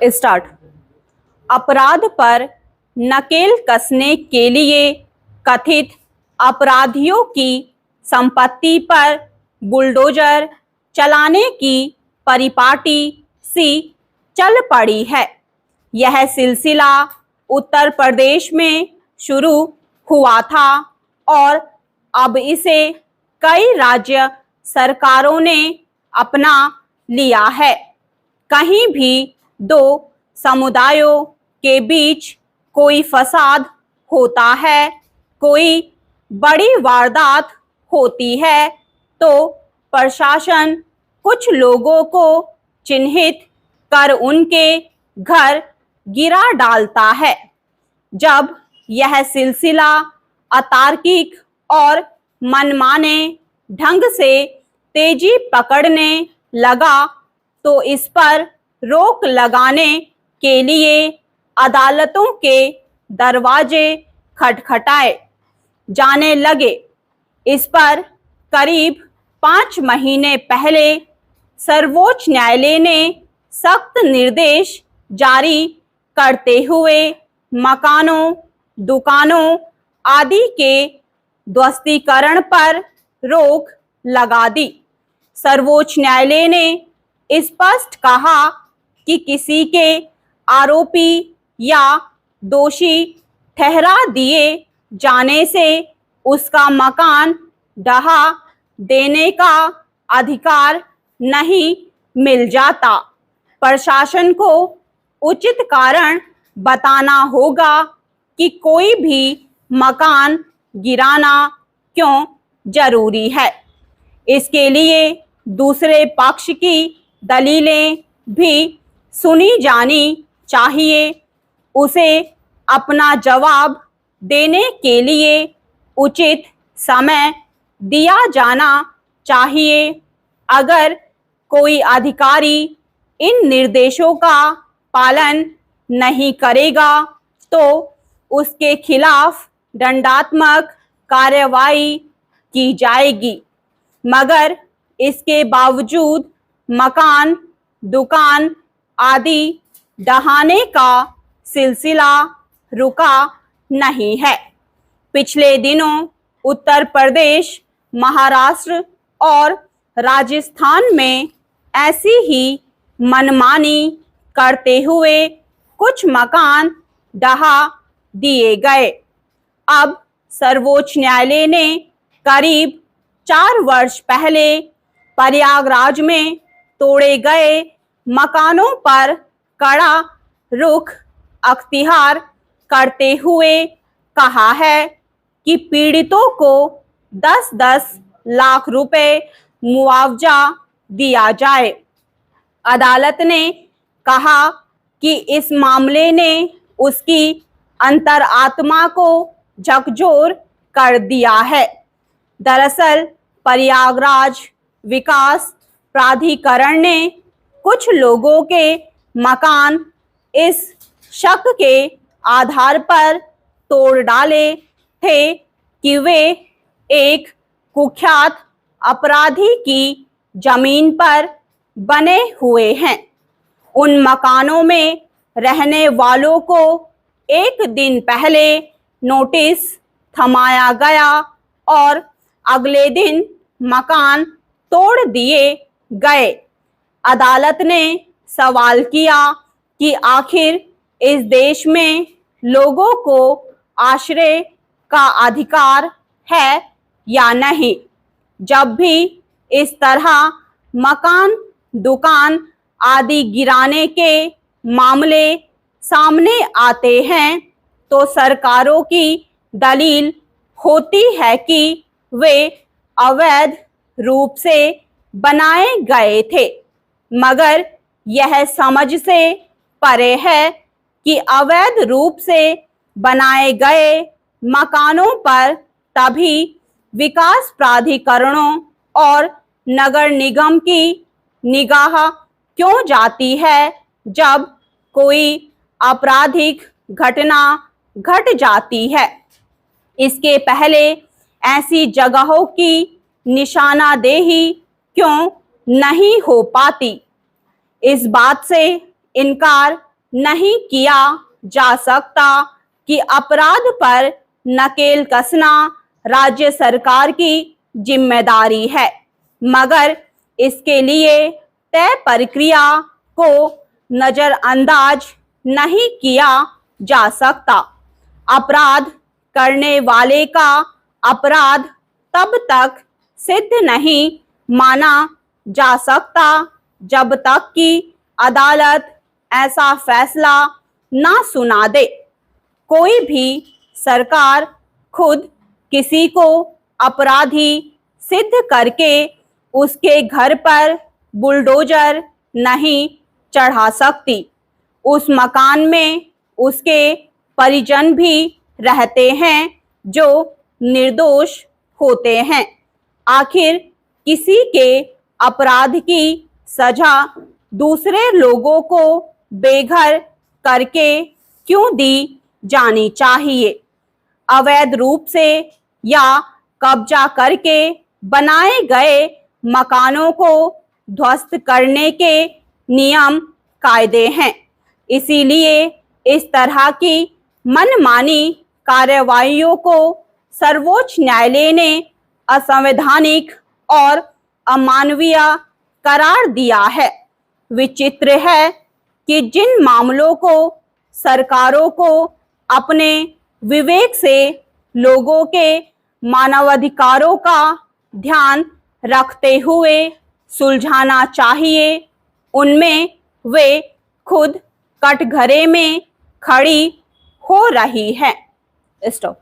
Start. अपराध पर नकेल कसने के लिए कथित अपराधियों की संपत्ति पर बुलडोजर चलाने की परिपाटी सी चल पड़ी है। यह सिलसिला उत्तर प्रदेश में शुरू हुआ था और अब इसे कई राज्य सरकारों ने अपना लिया है। कहीं भी दो समुदायों के बीच कोई फसाद होता है, कोई बड़ी वारदात होती है, तो प्रशासन कुछ लोगों को चिन्हित कर उनके घर गिरा डालता है। जब यह सिलसिला अतार्किक और मनमाने ढंग से तेजी पकड़ने लगा तो इस पर रोक लगाने के लिए अदालतों के दरवाजे खटखटाए जाने लगे। इस पर करीब 5 महीने पहले सर्वोच्च न्यायालय ने सख्त निर्देश जारी करते हुए मकानों, दुकानों आदि के ध्वस्तीकरण पर रोक लगा दी। सर्वोच्च न्यायालय ने स्पष्ट कहा कि किसी के आरोपी या दोषी ठहरा दिए जाने से उसका मकान ढहा देने का अधिकार नहीं मिल जाता। प्रशासन को उचित कारण बताना होगा कि कोई भी मकान गिराना क्यों जरूरी है। इसके लिए दूसरे पक्ष की दलीलें भी सुनी जानी चाहिए। उसे अपना जवाब देने के लिए उचित समय दिया जाना चाहिए। अगर कोई अधिकारी इन निर्देशों का पालन नहीं करेगा तो उसके खिलाफ दंडात्मक कार्रवाई की जाएगी। मगर इसके बावजूद मकान, दुकान आदि ढहाने का सिलसिला रुका नहीं है। पिछले दिनों उत्तर प्रदेश, महाराष्ट्र और राजस्थान में ऐसी ही मनमानी करते हुए कुछ मकान ढहा दिए गए। अब सर्वोच्च न्यायालय ने करीब 4 वर्ष पहले प्रयागराज में तोड़े गए मकानों पर कड़ा रुख अख्तियार करते हुए कहा है कि पीड़ितों को 10-10 लाख रुपए मुआवजा दिया जाए। अदालत ने कहा कि इस मामले ने उसकी अंतरात्मा को झकझोर कर दिया है। दरअसल प्रयागराज विकास प्राधिकरण ने कुछ लोगों के मकान इस शक के आधार पर तोड़ डाले थे कि वे एक कुख्यात अपराधी की जमीन पर बने हुए हैं। उन मकानों में रहने वालों को एक दिन पहले नोटिस थमाया गया और अगले दिन मकान तोड़ दिए गए। अदालत ने सवाल किया कि आखिर इस देश में लोगों को आश्रय का अधिकार है या नहीं। जब भी इस तरह मकान, दुकान आदि गिराने के मामले सामने आते हैं तो सरकारों की दलील होती है कि वे अवैध रूप से बनाए गए थे। मगर यह समझ से परे है कि अवैध रूप से बनाए गए मकानों पर तभी विकास प्राधिकरणों और नगर निगम की निगाह क्यों जाती है जब कोई आपराधिक घटना घट जाती है। इसके पहले ऐसी जगहों की निशानादेही क्यों नहीं हो पाती। इस बात से इनकार नहीं किया जा सकता कि अपराध पर नकेल कसना राज्य सरकार की जिम्मेदारी है, मगर इसके लिए तय प्रक्रिया को नजरअंदाज नहीं किया जा सकता। अपराध करने वाले का अपराध तब तक सिद्ध नहीं माना जा सकता जब तक कि अदालत ऐसा फैसला ना सुना दे। कोई भी सरकार खुद किसी को अपराधी सिद्ध करके उसके घर पर बुलडोजर नहीं चढ़ा सकती। उस मकान में उसके परिजन भी रहते हैं जो निर्दोष होते हैं। आखिर किसी के अपराध की सजा दूसरे लोगों को बेघर करके क्यों दी जानी चाहिए? अवैध रूप से या कब्जा करके बनाए गए मकानों को ध्वस्त करने के नियम कायदे हैं। इसीलिए इस तरह की मनमानी कार्रवाइयों को सर्वोच्च न्यायालय ने असंवैधानिक और अमानवीय करार दिया है। विचित्र है कि जिन मामलों को सरकारों को अपने विवेक से लोगों के मानवाधिकारों का ध्यान रखते हुए सुलझाना चाहिए, उनमें वे खुद कटघरे में खड़ी हो रही है। स्टॉप।